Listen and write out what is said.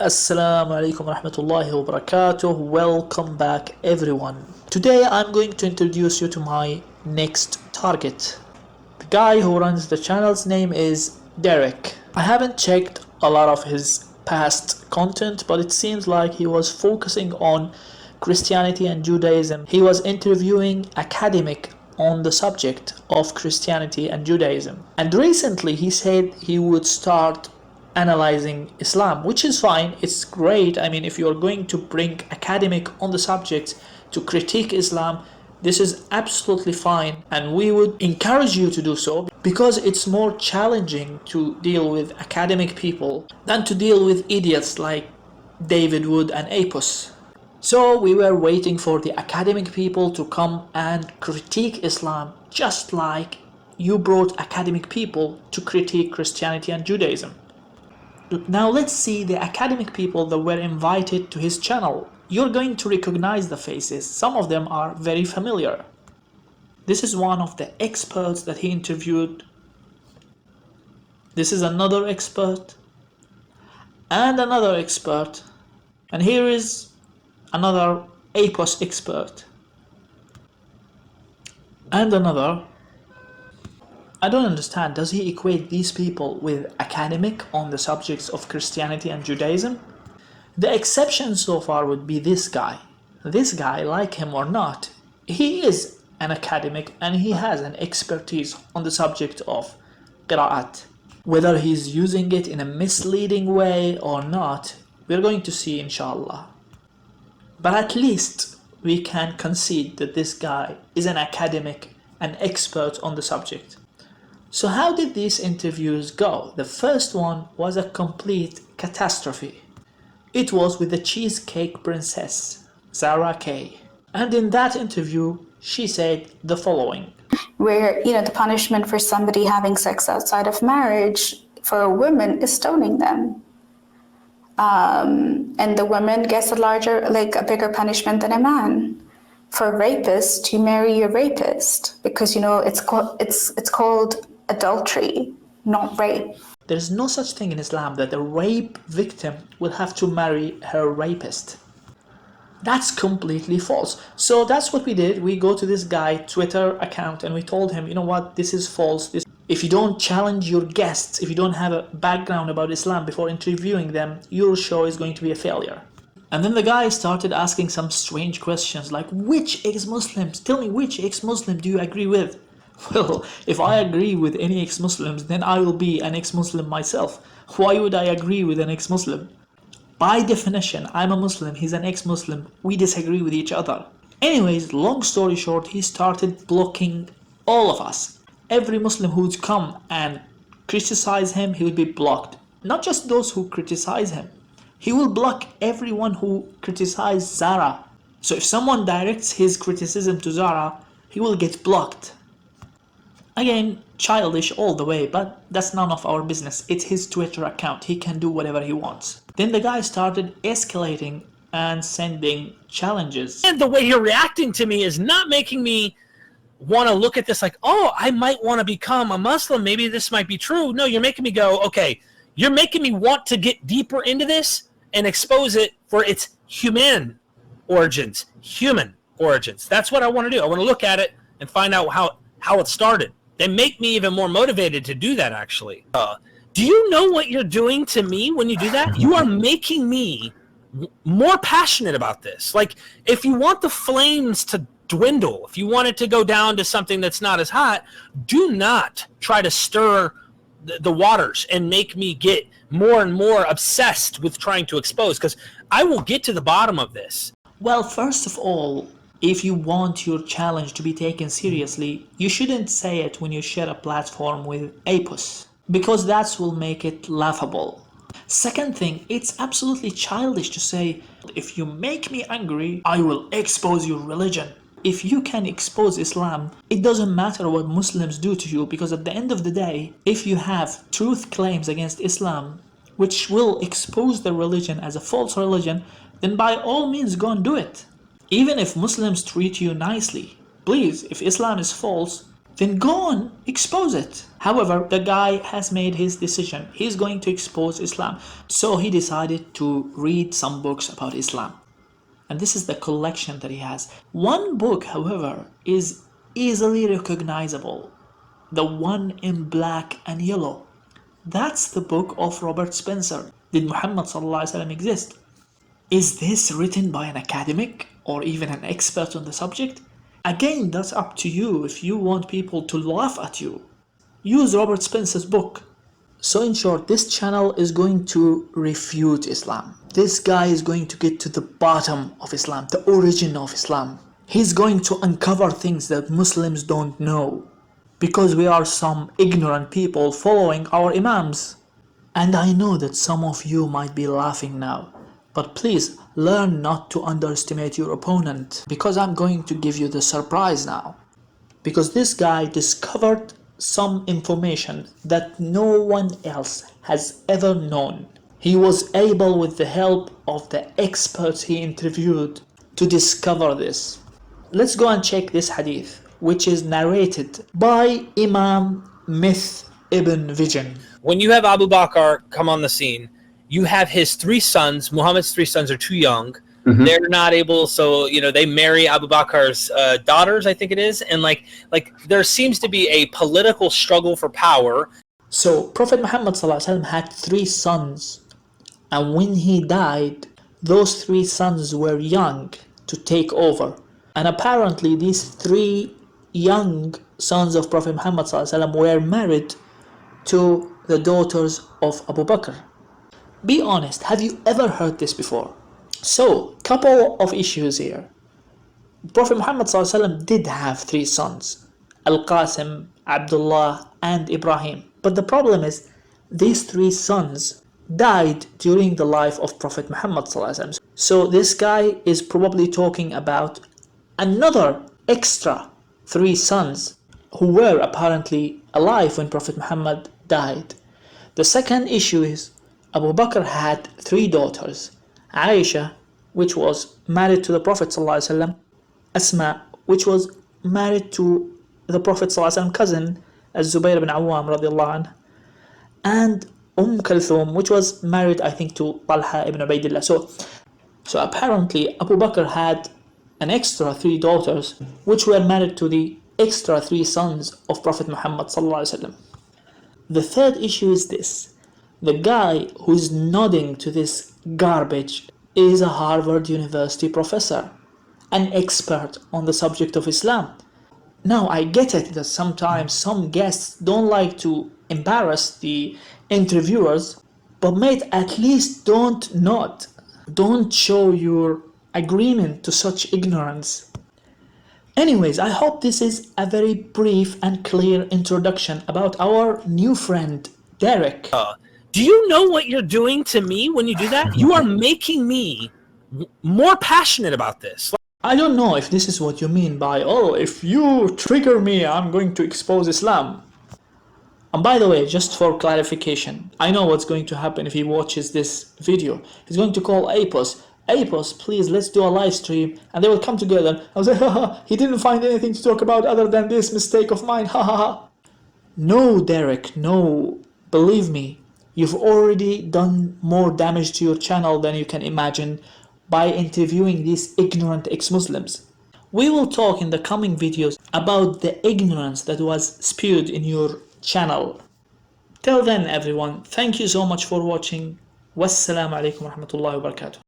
Assalamu alaikum warahmatullahi wabarakatuh. Welcome back everyone. Today I'm going to introduce you to my next target. The guy who runs the channel's name is Derek. I haven't checked a lot of his past content, but it seems like he was focusing on Christianity and Judaism. He was interviewing academic on the subject of Christianity and Judaism. And recently he said he would start analyzing Islam, which is fine, it's great. I mean, if you're going to bring academic on the subject to critique Islam, this is absolutely fine, and we would encourage you to do so because it's more challenging to deal with academic people than to deal with idiots like David Wood and Apos. So we were waiting for the academic people to come and critique Islam, just like you brought academic people to critique Christianity and Judaism. Now let's see the academic people that were invited to his channel. You're going to recognize the faces. Some of them are very familiar. This is one of the experts that he interviewed. This is another expert. And another expert. And here is another APOS expert. And another. I don't understand, does he equate these people with academic on the subjects of Christianity and Judaism? The exception so far would be this guy. This guy, like him or not, he is an academic and he has an expertise on the subject of qira'at. Whether he's using it in a misleading way or not, we're going to see inshallah. But at least we can concede that this guy is an academic, an expert on the subject. So how did these interviews go? The first one was a complete catastrophe. It was with the cheesecake princess, Zara Kay. And in that interview, she said the following. Where, the punishment for somebody having sex outside of marriage for a woman is stoning them. And the woman gets a bigger punishment than a man. For rapists, you marry a rapist because, it's called adultery, not rape. There's no such thing in Islam that a rape victim will have to marry her rapist. That's completely false. So that's what we did. We go to this guy's Twitter account and we told him, you know what, this is false. If you don't challenge your guests, if you don't have a background about Islam before interviewing them, your show is going to be a failure. And then the guy started asking some strange questions like, which ex-Muslims, tell me which ex-Muslim do you agree with? Well, if I agree with any ex-Muslims, then I will be an ex-Muslim myself. Why would I agree with an ex-Muslim? By definition, I'm a Muslim, he's an ex-Muslim, we disagree with each other. Anyways, long story short, he started blocking all of us. Every Muslim who would come and criticize him, he would be blocked. Not just those who criticize him. He will block everyone who criticizes Zara. So if someone directs his criticism to Zara, he will get blocked. Again, childish all the way, but that's none of our business. It's his Twitter account. He can do whatever he wants. Then the guy started escalating and sending challenges. And the way you're reacting to me is not making me want to look at this like, oh, I might want to become a Muslim. Maybe this might be true. No, you're making me go, okay, you're making me want to get deeper into this and expose it for its human origins. That's what I want to do. I want to look at it and find out how it started. They make me even more motivated to do that, actually. Do you know what you're doing to me when you do that? You are making me more passionate about this. Like, if you want the flames to dwindle, if you want it to go down to something that's not as hot, do not try to stir the waters and make me get more and more obsessed with trying to expose, because I will get to the bottom of this. Well, first of all, if you want your challenge to be taken seriously, you shouldn't say it when you share a platform with APOS, because that will make it laughable. Second thing, it's absolutely childish to say, if you make me angry, I will expose your religion. If you can expose Islam, it doesn't matter what Muslims do to you, because at the end of the day, if you have truth claims against Islam, which will expose the religion as a false religion, then by all means go and do it. Even if Muslims treat you nicely, please, if Islam is false, then go on, expose it. However, the guy has made his decision. He's going to expose Islam. So he decided to read some books about Islam. And this is the collection that he has. One book, however, is easily recognizable. The one in black and yellow. That's the book of Robert Spencer. Did Muhammad ﷺ exist? Is this written by an academic or even an expert on the subject? Again, that's up to you. If you want people to laugh at you, use Robert Spencer's book. So in short, this channel is going to refute Islam. This guy is going to get to the bottom of Islam, the origin of Islam. He's going to uncover things that Muslims don't know, because we are some ignorant people following our imams. And I know that some of you might be laughing now, but please learn not to underestimate your opponent, because I'm going to give you the surprise now. Because this guy discovered some information that no one else has ever known. He was able, with the help of the experts he interviewed, to discover this. Let's go and check this hadith, which is narrated by Imam Myth Ibn Vision. When you have Abu Bakr come on the scene, you have his three sons. Muhammad's three sons are too young. They're not able, so they marry Abu Bakr's daughters, I think it is, and like there seems to be a political struggle for power. So Prophet Muhammad ﷺ had three sons, and when he died, those three sons were young to take over. And apparently these three young sons of Prophet Muhammad ﷺ were married to the daughters of Abu Bakr. Be honest, have you ever heard this before? So, couple of issues here. Prophet Muhammad ﷺ did have three sons, Al-Qasim, Abdullah, and Ibrahim. But the problem is, these three sons died during the life of Prophet Muhammad ﷺ. So this guy is probably talking about another extra three sons who were apparently alive when Prophet Muhammad died. The second issue is, Abu Bakr had three daughters. Aisha, which was married to the Prophet ﷺ, Asma, which was married to the Prophet ﷺ cousin, Az-Zubayr ibn Awwam radiallahu anhu, and Kulthum, which was married, I think, to Talha ibn Ubaidillah. So apparently Abu Bakr had an extra three daughters, which were married to the extra three sons of Prophet Muhammad ﷺ. The third issue is this. The guy who's nodding to this garbage is a Harvard University professor, an expert on the subject of Islam. Now, I get it that sometimes some guests don't like to embarrass the interviewers, but mate, at least don't nod. Don't show your agreement to such ignorance. Anyways, I hope this is a very brief and clear introduction about our new friend, Derek. Do you know what you're doing to me when you do that? You are making me more passionate about this. I don't know if this is what you mean by, oh, if you trigger me, I'm going to expose Islam. And by the way, just for clarification, I know what's going to happen if he watches this video. He's going to call Apos, please, let's do a live stream, and they will come together. I was like, haha, he didn't find anything to talk about other than this mistake of mine, haha. No, Derek, no, believe me, you've already done more damage to your channel than you can imagine by interviewing these ignorant ex-Muslims. We will talk in the coming videos about the ignorance that was spewed in your channel. Till then, everyone, thank you so much for watching. Wassalamu alaikum wa rahmatullahi wa barakatuh.